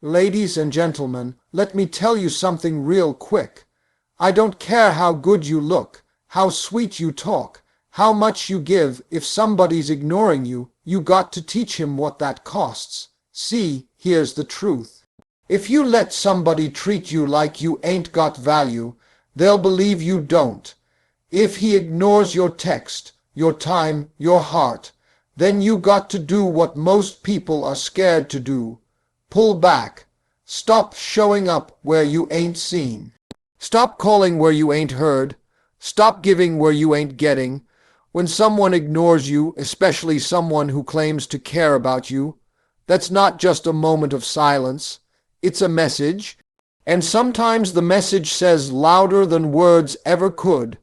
Ladies and gentlemen, let me tell you something real quick. I don't care how good you look, how sweet you talk, how much you give. If somebody's ignoring you, you got to teach him what that costs. See, here's the truth. If you let somebody treat you like you ain't got value, they'll believe you don't. If he ignores your text, your time, your heart, then you got to do what most people are scared to do. Pull back. Stop showing up where you ain't seen. Stop calling where you ain't heard. Stop giving where you ain't getting. When someone ignores you, especially someone who claims to care about you, that's not just a moment of silence. It's a message. And sometimes the message says louder than words ever could.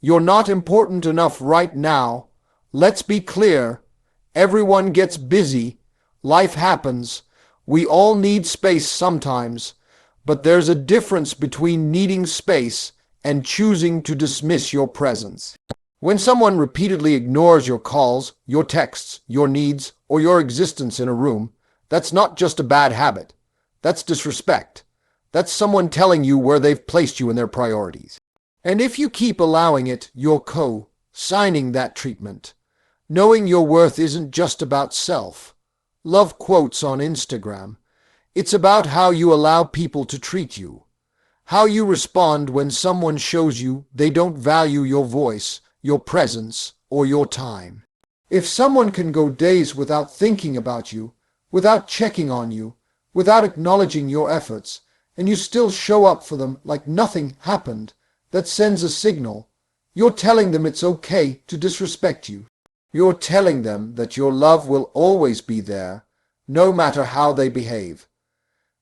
You're not important enough right now. Let's be clear. Everyone gets busy. Life happens. We all need space sometimes, but there's a difference between needing space and choosing to dismiss your presence. When someone repeatedly ignores your calls, your texts, your needs, or your existence in a room, that's not just a bad habit. That's disrespect. That's someone telling you where they've placed you in their priorities. And if you keep allowing it, you're co-signing that treatment. Knowing your worth isn't just about self. Love quotes on Instagram. It's about how you allow people to treat you. How you respond when someone shows you they don't value your voice, your presence, or your time. If someone can go days without thinking about you, without checking on you, without acknowledging your efforts, and you still show up for them like nothing happened, that sends a signal. You're telling them it's okay to disrespect you. You're telling them that your love will always be there, no matter how they behave.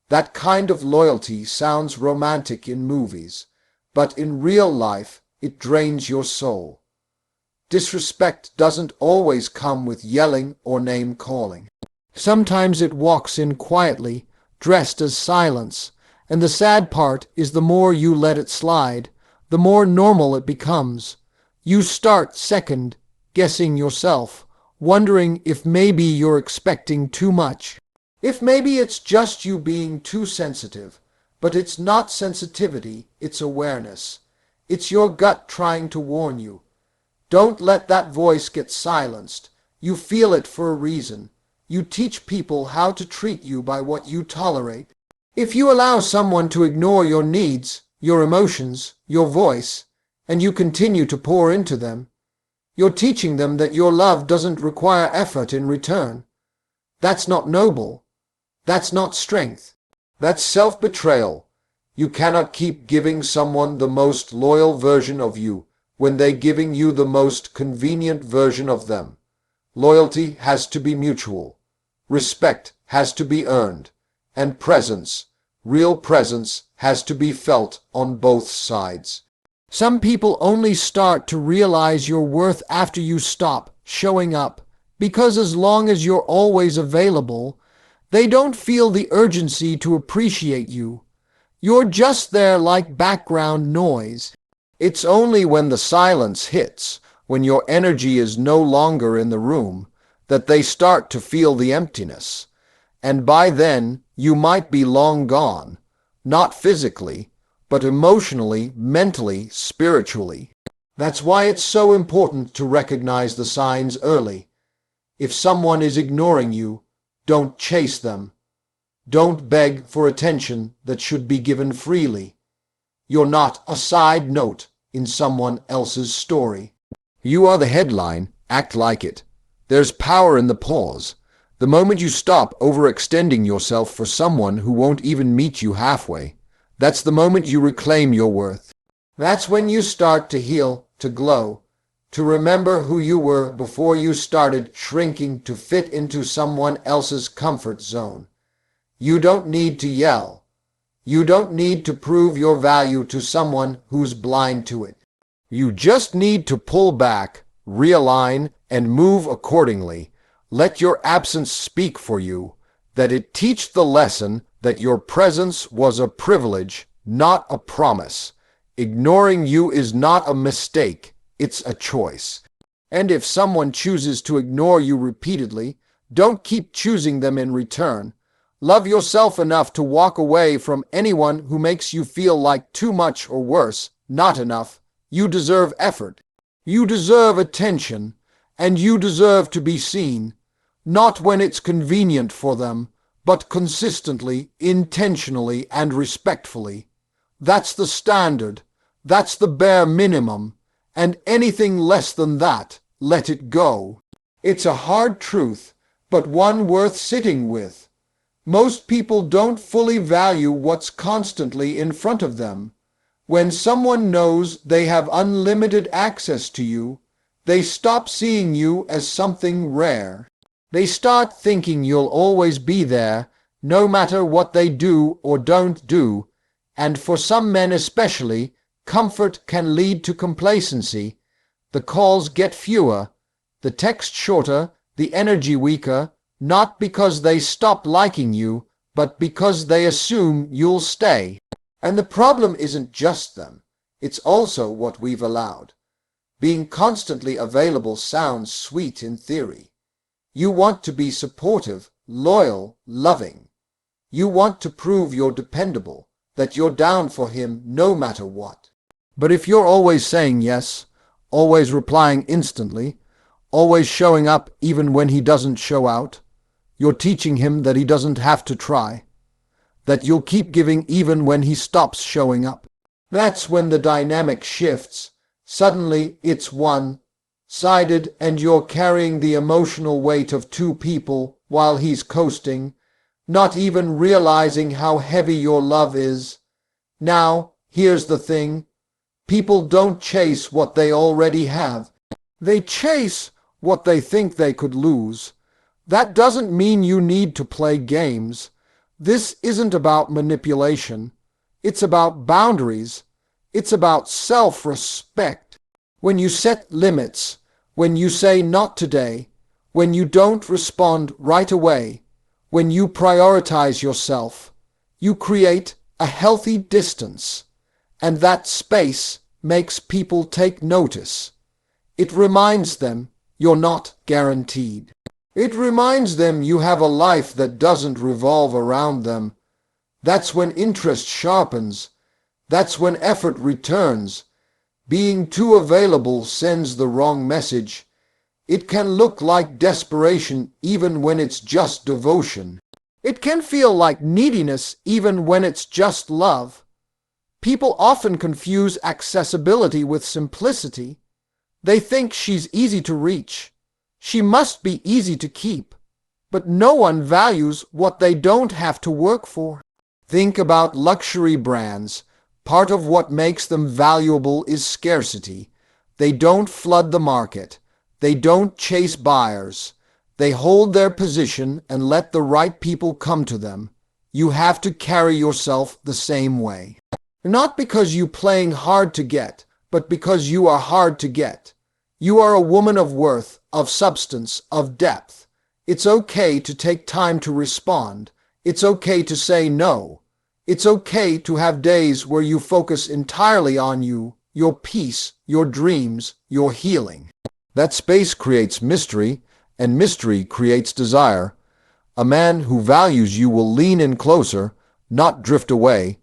That kind of loyalty sounds romantic in movies, but in real life, it drains your soul. Disrespect doesn't always come with yelling or name-calling. Sometimes it walks in quietly, dressed as silence, and the sad part is the more you let it slide, the more normal it becomes. You start second guessing yourself, wondering if maybe you're expecting too much. If maybe it's just you being too sensitive. But it's not sensitivity, it's awareness. It's your gut trying to warn you. Don't let that voice get silenced. You feel it for a reason. You teach people how to treat you by what you tolerate. If you allow someone to ignore your needs, your emotions, your voice, and you continue to pour into them, you're teaching them that your love doesn't require effort in return. That's not noble. That's not strength. That's self-betrayal. You cannot keep giving someone the most loyal version of you when they're giving you the most convenient version of them. Loyalty has to be mutual. Respect has to be earned. And presence, real presence, has to be felt on both sides. Some people only start to realize your worth after you stop showing up, because as long as you're always available, they don't feel the urgency to appreciate you. You're just there like background noise. It's only when the silence hits, when your energy is no longer in the room, that they start to feel the emptiness. And by then, you might be long gone, not physically, but emotionally, mentally, spiritually. That's why it's so important to recognize the signs early. If someone is ignoring you, don't chase them. Don't beg for attention that should be given freely. You're not a side note in someone else's story. You are the headline. Act like it. There's power in the pause. The moment you stop overextending yourself for someone who won't even meet you halfway, that's the moment you reclaim your worth. That's when you start to heal, to glow, to remember who you were before you started shrinking to fit into someone else's comfort zone. You don't need to yell. You don't need to prove your value to someone who's blind to it. You just need to pull back, realign, and move accordingly. Let your absence speak for you, that it teach the lesson that your presence was a privilege, not a promise. Ignoring you is not a mistake, it's a choice. And if someone chooses to ignore you repeatedly, don't keep choosing them in return. Love yourself enough to walk away from anyone who makes you feel like too much or worse, not enough. You deserve effort. You deserve attention. And you deserve to be seen, not when it's convenient for them, but consistently, intentionally, and respectfully. That's the standard. That's the bare minimum. And anything less than that, let it go. It's a hard truth, but one worth sitting with. Most people don't fully value what's constantly in front of them. When someone knows they have unlimited access to you, they stop seeing you as something rare. They start thinking you'll always be there, no matter what they do or don't do, and for some men especially, comfort can lead to complacency. The calls get fewer, the text shorter, the energy weaker, not because they stop liking you, but because they assume you'll stay. And the problem isn't just them, it's also what we've allowed. Being constantly available sounds sweet in theory. You want to be supportive, loyal, loving. You want to prove you're dependable, that you're down for him no matter what. But if you're always saying yes, always replying instantly, always showing up even when he doesn't show out, you're teaching him that he doesn't have to try, that you'll keep giving even when he stops showing up. That's when the dynamic shifts. Suddenly it's one-sided and you're carrying the emotional weight of two people while he's coasting, not even realizing how heavy your love is. Now, here's the thing. People don't chase what they already have. They chase what they think they could lose. That doesn't mean you need to play games. This isn't about manipulation. It's about boundaries. It's about self-respect. When you set limits, when you say not today, when you don't respond right away, when you prioritize yourself, you create a healthy distance, and that space makes people take notice. It reminds them you're not guaranteed. It reminds them you have a life that doesn't revolve around them. That's when interest sharpens. That's when effort returns. Being too available sends the wrong message. It can look like desperation even when it's just devotion. It can feel like neediness even when it's just love. People often confuse accessibility with simplicity. They think she's easy to reach. She must be easy to keep. But no one values what they don't have to work for. Think about luxury brands. Part of what makes them valuable is scarcity. They don't flood the market. They don't chase buyers. They hold their position and let the right people come to them. You have to carry yourself the same way. Not because you're playing hard to get, but because you are hard to get. You are a woman of worth, of substance, of depth. It's okay to take time to respond. It's okay to say no. It's okay to have days where you focus entirely on you, your peace, your dreams, your healing. That space creates mystery, and mystery creates desire. A man who values you will lean in closer, not drift away.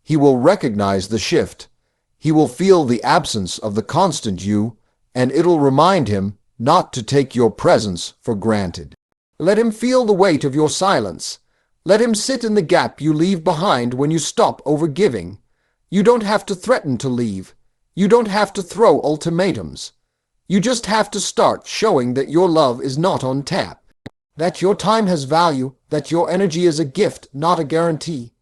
He will recognize the shift. He will feel the absence of the constant you, and it'll remind him not to take your presence for granted. Let him feel the weight of your silence. Let him sit in the gap you leave behind when you stop overgiving. You don't have to threaten to leave. You don't have to throw ultimatums. You just have to start showing that your love is not on tap, that your time has value, that your energy is a gift, not a guarantee.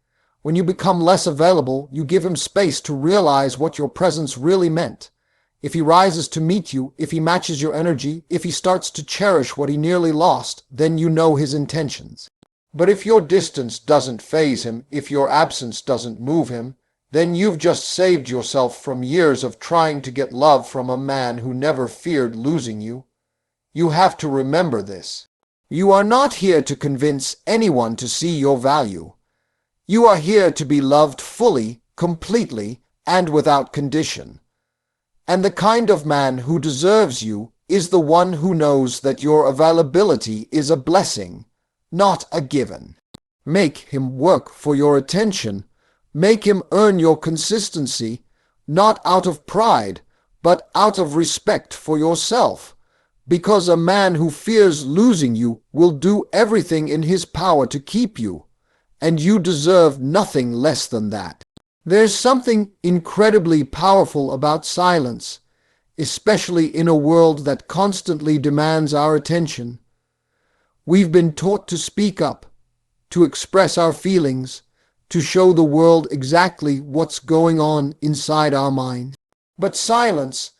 When you become less available, you give him space to realize what your presence really meant. If he rises to meet you, if he matches your energy, if he starts to cherish what he nearly lost, then you know his intentions. But if your distance doesn't faze him, if your absence doesn't move him, then you've just saved yourself from years of trying to get love from a man who never feared losing you. You have to remember this. You are not here to convince anyone to see your value. You are here to be loved fully, completely, and without condition. And the kind of man who deserves you is the one who knows that your availability is a blessing, not a given. Make him work for your attention. Make him earn your consistency, not out of pride, but out of respect for yourself. Because a man who fears losing you will do everything in his power to keep you, and you deserve nothing less than that. There's something incredibly powerful about silence, especially in a world that constantly demands our attention. We've been taught to speak up, to express our feelings, to show the world exactly what's going on inside our minds. But silence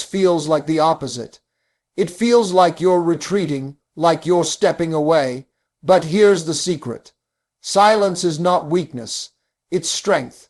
feels like the opposite. It feels like you're retreating, like you're stepping away. But here's the secret. Silence is not weakness, it's strength.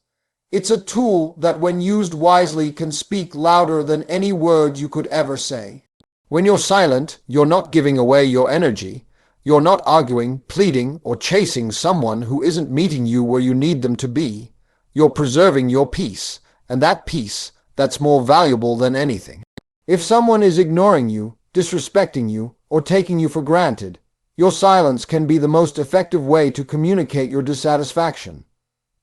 It's a tool that, when used wisely, can speak louder than any word you could ever say. When you're silent, you're not giving away your energy. You're not arguing, pleading, or chasing someone who isn't meeting you where you need them to be. You're preserving your peace, and that peace, that's more valuable than anything. If someone is ignoring you, disrespecting you, or taking you for granted, your silence can be the most effective way to communicate your dissatisfaction.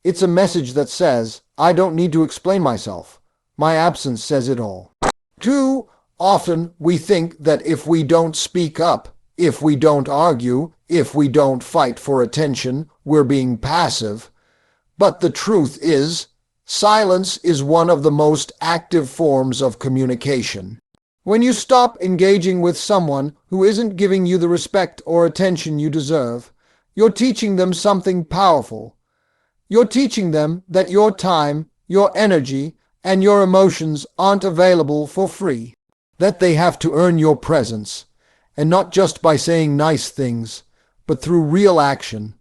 It's a message that says, I don't need to explain myself. My absence says it all. Too often we think that if we don't speak up, if we don't argue, if we don't fight for attention, we're being passive. But the truth is, silence is one of the most active forms of communication. When you stop engaging with someone who isn't giving you the respect or attention you deserve, you're teaching them something powerful. You're teaching them that your time, your energy, and your emotions aren't available for free, that they have to earn your presence, and not just by saying nice things, but through real action.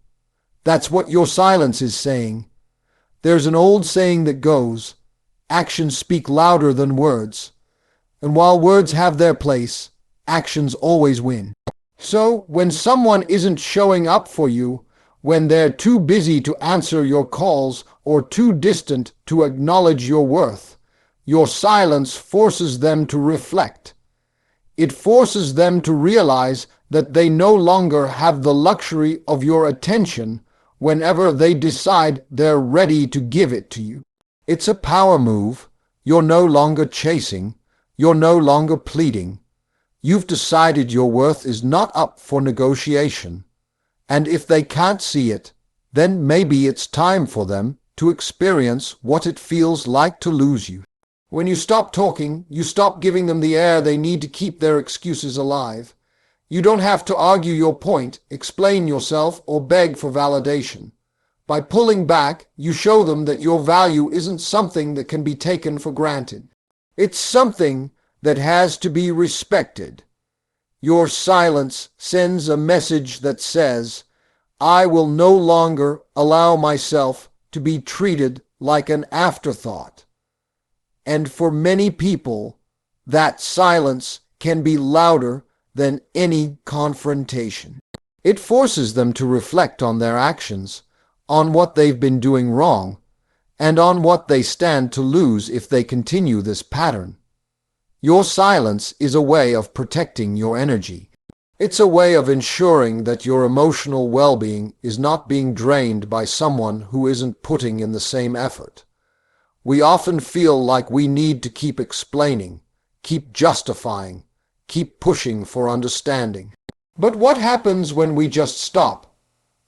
That's what your silence is saying. There's an old saying that goes, actions speak louder than words. And while words have their place, actions always win. So, when someone isn't showing up for you, when they're too busy to answer your calls or too distant to acknowledge your worth, your silence forces them to reflect. It forces them to realize that they no longer have the luxury of your attention whenever they decide they're ready to give it to you. It's a power move. You're no longer chasing. You're no longer pleading. You've decided your worth is not up for negotiation. And if they can't see it, then maybe it's time for them to experience what it feels like to lose you. When you stop talking, you stop giving them the air they need to keep their excuses alive. You don't have to argue your point, explain yourself, or beg for validation. By pulling back, you show them that your value isn't something that can be taken for granted. It's something that has to be respected. Your silence sends a message that says, I will no longer allow myself to be treated like an afterthought. And for many people, that silence can be louder than any confrontation. It forces them to reflect on their actions, on what they've been doing wrong, and on what they stand to lose if they continue this pattern. Your silence is a way of protecting your energy. It's a way of ensuring that your emotional well-being is not being drained by someone who isn't putting in the same effort. We often feel like we need to keep explaining, keep justifying, keep pushing for understanding. But what happens when we just stop?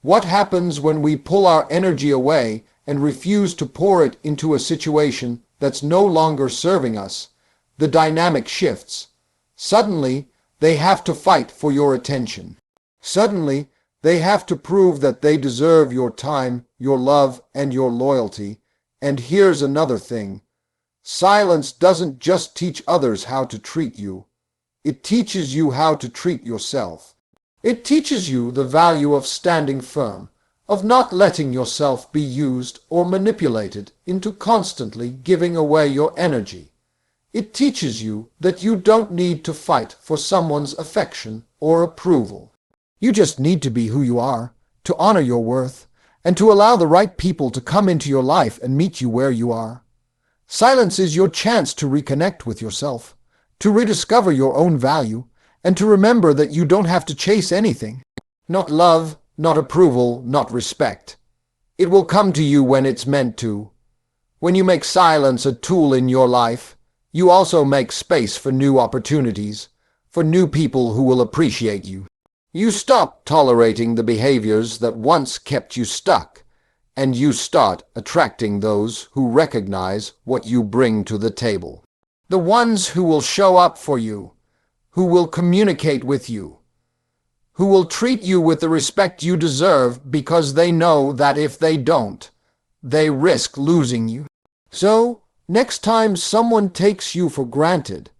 What happens when we pull our energy away and refuse to pour it into a situation that's no longer serving us? The dynamic shifts. Suddenly, they have to fight for your attention. Suddenly, they have to prove that they deserve your time, your love, and your loyalty. And here's another thing. Silence doesn't just teach others how to treat you. It teaches you how to treat yourself. It teaches you the value of standing firm, of not letting yourself be used or manipulated into constantly giving away your energy. It teaches you that you don't need to fight for someone's affection or approval. You just need to be who you are, to honor your worth, and to allow the right people to come into your life and meet you where you are. Silence is your chance to reconnect with yourself, to rediscover your own value, and to remember that you don't have to chase anything. Not love, not approval, not respect. It will come to you when it's meant to. When you make silence a tool in your life, you also make space for new opportunities, for new people who will appreciate you. You stop tolerating the behaviors that once kept you stuck, and you start attracting those who recognize what you bring to the table. The ones who will show up for you, who will communicate with you, who will treat you with the respect you deserve because they know that if they don't, they risk losing you. So, next time someone takes you for granted,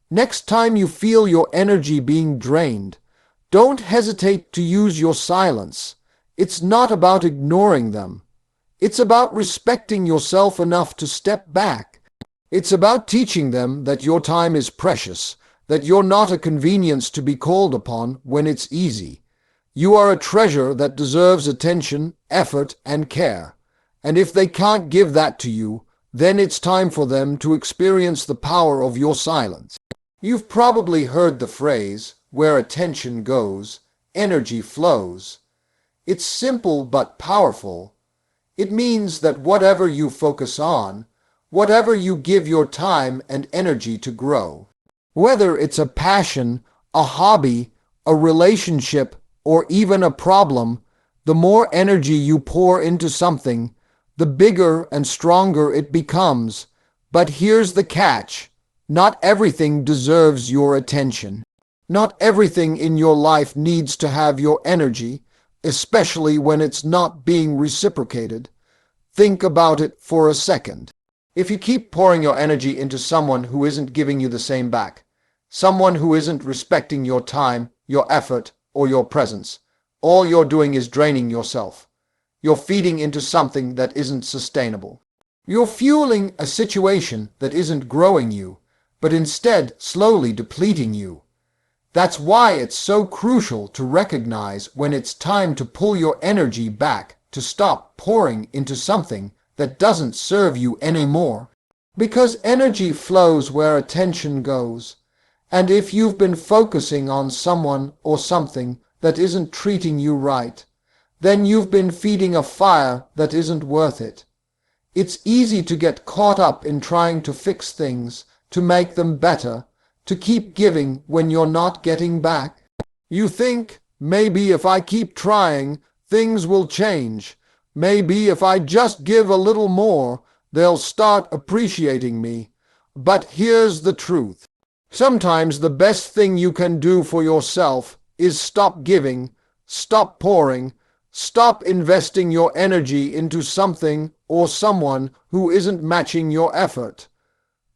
next time you feel your energy being drained, don't hesitate to use your silence. It's not about ignoring them. It's about respecting yourself enough to step back. It's about teaching them that your time is precious, that you're not a convenience to be called upon when it's easy. You are a treasure that deserves attention, effort, and care. And if they can't give that to you, then it's time for them to experience the power of your silence. You've probably heard the phrase, where attention goes, energy flows. It's simple but powerful. It means that whatever you focus on, whatever you give your time and energy to grow, whether it's a passion, a hobby, a relationship, or even a problem, the more energy you pour into something, the bigger and stronger it becomes. But here's the catch. Not everything deserves your attention. Not everything in your life needs to have your energy, especially when it's not being reciprocated. Think about it for a second. If you keep pouring your energy into someone who isn't giving you the same back, someone who isn't respecting your time, your effort, or your presence, all you're doing is draining yourself. You're feeding into something that isn't sustainable. You're fueling a situation that isn't growing you, but instead slowly depleting you. That's why it's so crucial to recognize when it's time to pull your energy back, to stop pouring into something that doesn't serve you anymore. Because energy flows where attention goes. And if you've been focusing on someone or something that isn't treating you right, then you've been feeding a fire that isn't worth it. It's easy to get caught up in trying to fix things, to make them better, to keep giving when you're not getting back. You think, maybe if I keep trying, things will change. Maybe if I just give a little more, they'll start appreciating me. But here's the truth. Sometimes the best thing you can do for yourself is stop giving, stop pouring, stop investing your energy into something or someone who isn't matching your effort.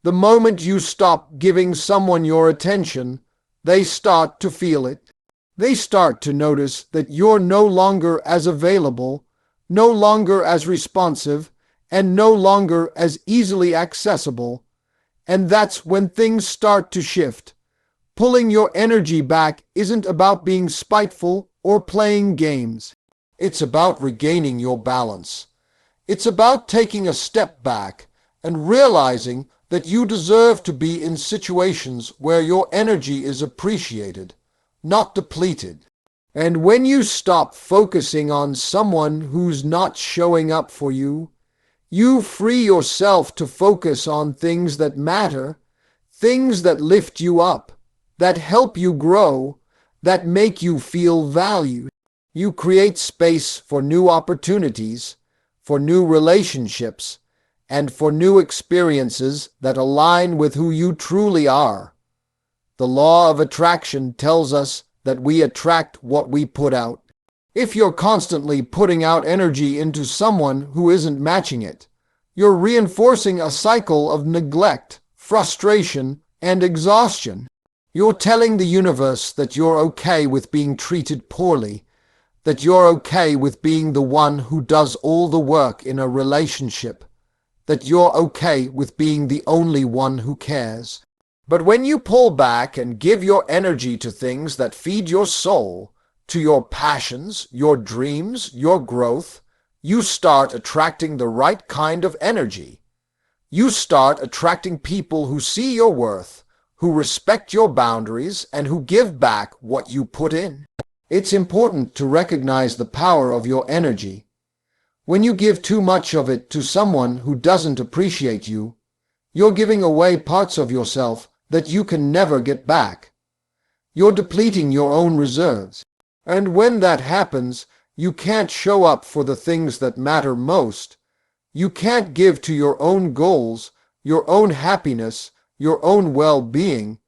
The moment you stop giving someone your attention, they start to feel it. They start to notice that you're no longer as available, no longer as responsive, and no longer as easily accessible. And that's when things start to shift. Pulling your energy back isn't about being spiteful or playing games. It's about regaining your balance. It's about taking a step back and realizing that you deserve to be in situations where your energy is appreciated, not depleted. And when you stop focusing on someone who's not showing up for you, you free yourself to focus on things that matter, things that lift you up, that help you grow, that make you feel valued. You create space for new opportunities, for new relationships, and for new experiences that align with who you truly are. The law of attraction tells us that we attract what we put out. If you're constantly putting out energy into someone who isn't matching it, you're reinforcing a cycle of neglect, frustration, and exhaustion. You're telling the universe that you're okay with being treated poorly, that you're okay with being the one who does all the work in a relationship, that you're okay with being the only one who cares. But when you pull back and give your energy to things that feed your soul, to your passions, your dreams, your growth, you start attracting the right kind of energy. You start attracting people who see your worth, who respect your boundaries, and who give back what you put in. It's important to recognize the power of your energy. When you give too much of it to someone who doesn't appreciate you, you're giving away parts of yourself that you can never get back. You're depleting your own reserves. And when that happens, you can't show up for the things that matter most. You can't give to your own goals, your own happiness, your own well-being.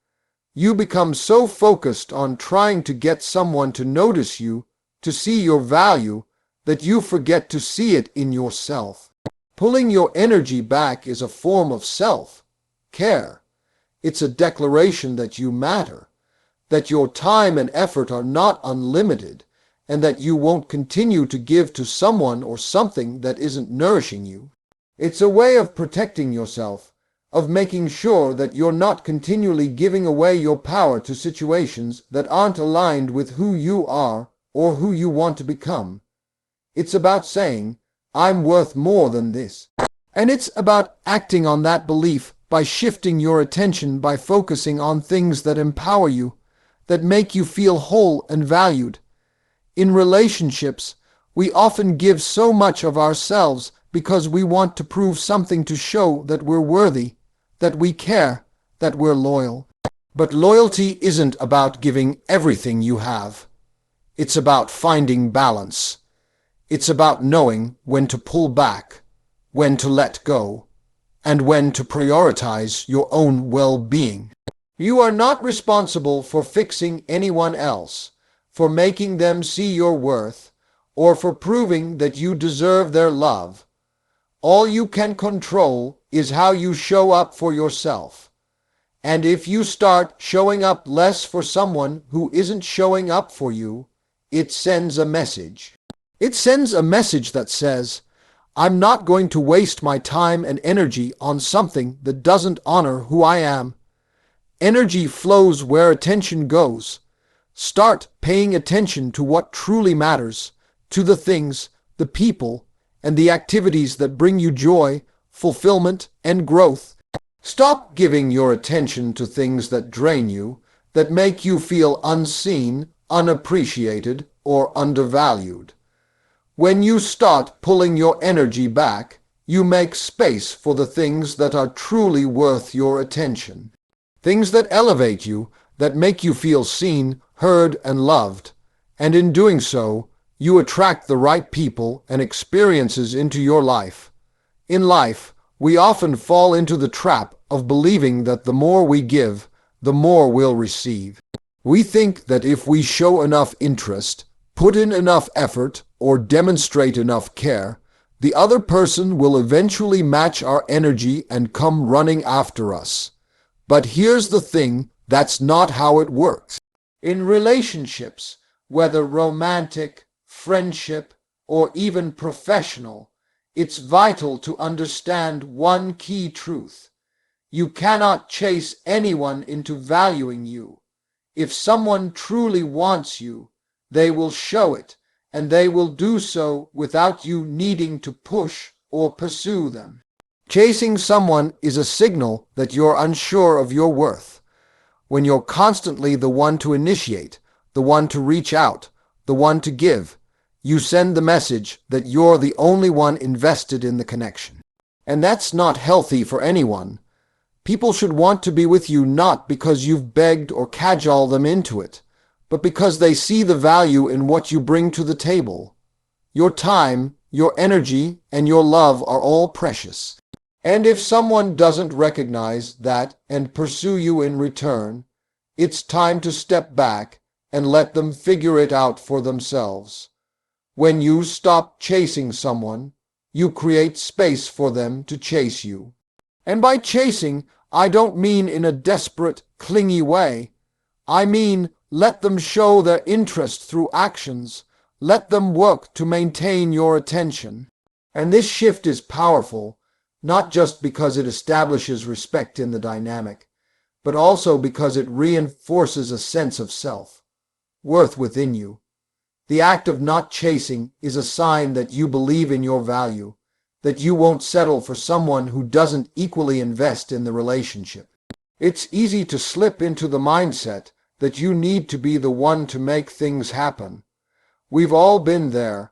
You become so focused on trying to get someone to notice you, to see your value, that you forget to see it in yourself. Pulling your energy back is a form of self-care. It's a declaration that you matter, that your time and effort are not unlimited, and that you won't continue to give to someone or something that isn't nourishing you. It's a way of protecting yourself, of making sure that you're not continually giving away your power to situations that aren't aligned with who you are or who you want to become. It's about saying, I'm worth more than this. And it's about acting on that belief by shifting your attention, by focusing on things that empower you, that make you feel whole and valued. In relationships, we often give so much of ourselves because we want to prove something, to show that we're worthy, that we care, that we're loyal. But loyalty isn't about giving everything you have. It's about finding balance. It's about knowing when to pull back, when to let go, and when to prioritize your own well-being. You are not responsible for fixing anyone else, for making them see your worth, or for proving that you deserve their love. All you can control is how you show up for yourself. And if you start showing up less for someone who isn't showing up for you, it sends a message. It sends a message that says, I'm not going to waste my time and energy on something that doesn't honor who I am. Energy flows where attention goes. Start paying attention to what truly matters, to the things, the people, and the activities that bring you joy, fulfillment, and growth. Stop giving your attention to things that drain you, that make you feel unseen, unappreciated, or undervalued. When you start pulling your energy back, you make space for the things that are truly worth your attention. Things that elevate you, that make you feel seen, heard, and loved. And in doing so, you attract the right people and experiences into your life. In life, we often fall into the trap of believing that the more we give, the more we'll receive. We think that if we show enough interest, put in enough effort, or demonstrate enough care, the other person will eventually match our energy and come running after us. But here's the thing, that's not how it works. In relationships, whether romantic, friendship, or even professional, it's vital to understand one key truth. You cannot chase anyone into valuing you. If someone truly wants you, they will show it, and they will do so without you needing to push or pursue them. Chasing someone is a signal that you're unsure of your worth. When you're constantly the one to initiate, the one to reach out, the one to give, you send the message that you're the only one invested in the connection. And that's not healthy for anyone. People should want to be with you not because you've begged or cajoled them into it, but because they see the value in what you bring to the table. Your time, your energy, and your love are all precious. And if someone doesn't recognize that and pursue you in return, it's time to step back and let them figure it out for themselves. When you stop chasing someone, you create space for them to chase you. And by chasing, I don't mean in a desperate, clingy way. I mean, let them show their interest through actions. Let them work to maintain your attention. And this shift is powerful, not just because it establishes respect in the dynamic, but also because it reinforces a sense of self-worth within you. The act of not chasing is a sign that you believe in your value, that you won't settle for someone who doesn't equally invest in the relationship. It's easy to slip into the mindset that you need to be the one to make things happen. We've all been there,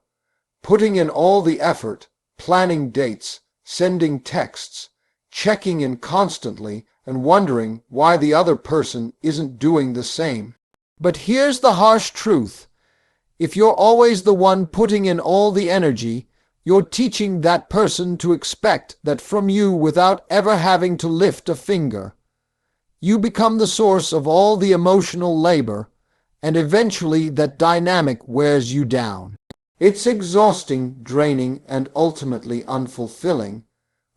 putting in all the effort, planning dates, sending texts, checking in constantly, and wondering why the other person isn't doing the same. But here's the harsh truth. If you're always the one putting in all the energy, you're teaching that person to expect that from you without ever having to lift a finger. You become the source of all the emotional labor, and eventually that dynamic wears you down. It's exhausting, draining, and ultimately unfulfilling.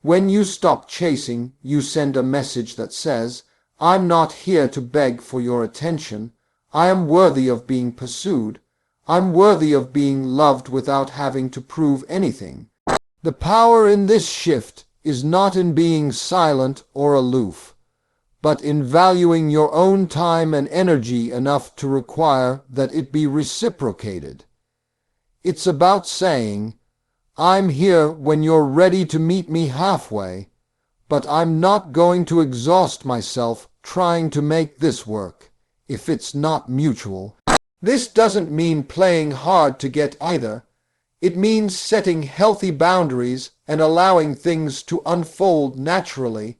When you stop chasing, you send a message that says, "I'm not here to beg for your attention. I am worthy of being pursued. I'm worthy of being loved without having to prove anything." The power in this shift is not in being silent or aloof, but in valuing your own time and energy enough to require that it be reciprocated. It's about saying, "I'm here when you're ready to meet me halfway, but I'm not going to exhaust myself trying to make this work if it's not mutual." This doesn't mean playing hard to get either. It means setting healthy boundaries and allowing things to unfold naturally.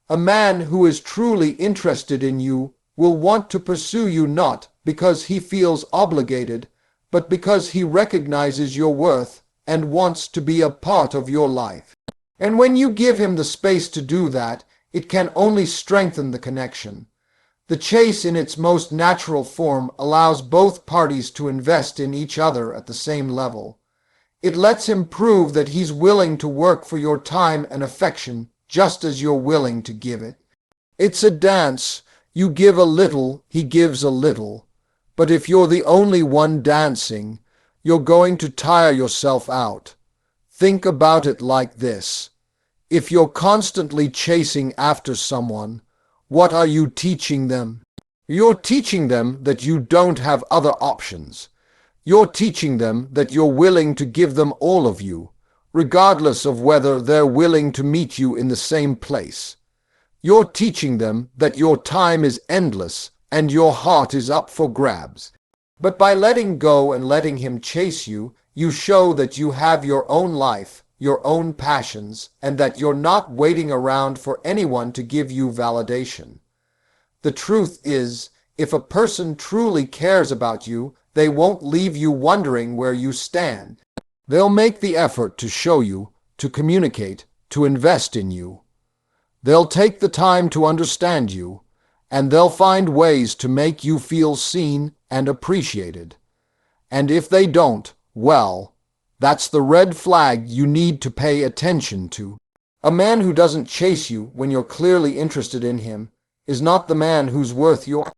A man who is truly interested in you will want to pursue you not because he feels obligated, but because he recognizes your worth and wants to be a part of your life. And when you give him the space to do that, it can only strengthen the connection. The chase in its most natural form allows both parties to invest in each other at the same level. It lets him prove that he's willing to work for your time and affection just as you're willing to give it. It's a dance. You give a little, he gives a little. But if you're the only one dancing, you're going to tire yourself out. Think about it like this. If you're constantly chasing after someone, what are you teaching them? You're teaching them that you don't have other options. You're teaching them that you're willing to give them all of you, regardless of whether they're willing to meet you in the same place. You're teaching them that your time is endless and your heart is up for grabs. But by letting go and letting him chase you, you show that you have your own life, your own passions, and that you're not waiting around for anyone to give you validation. The truth is, if a person truly cares about you, they won't leave you wondering where you stand. They'll make the effort to show you, to communicate, to invest in you. They'll take the time to understand you, and they'll find ways to make you feel seen and appreciated. And if they don't, well, that's the red flag you need to pay attention to. A man who doesn't chase you when you're clearly interested in him is not the man who's worth your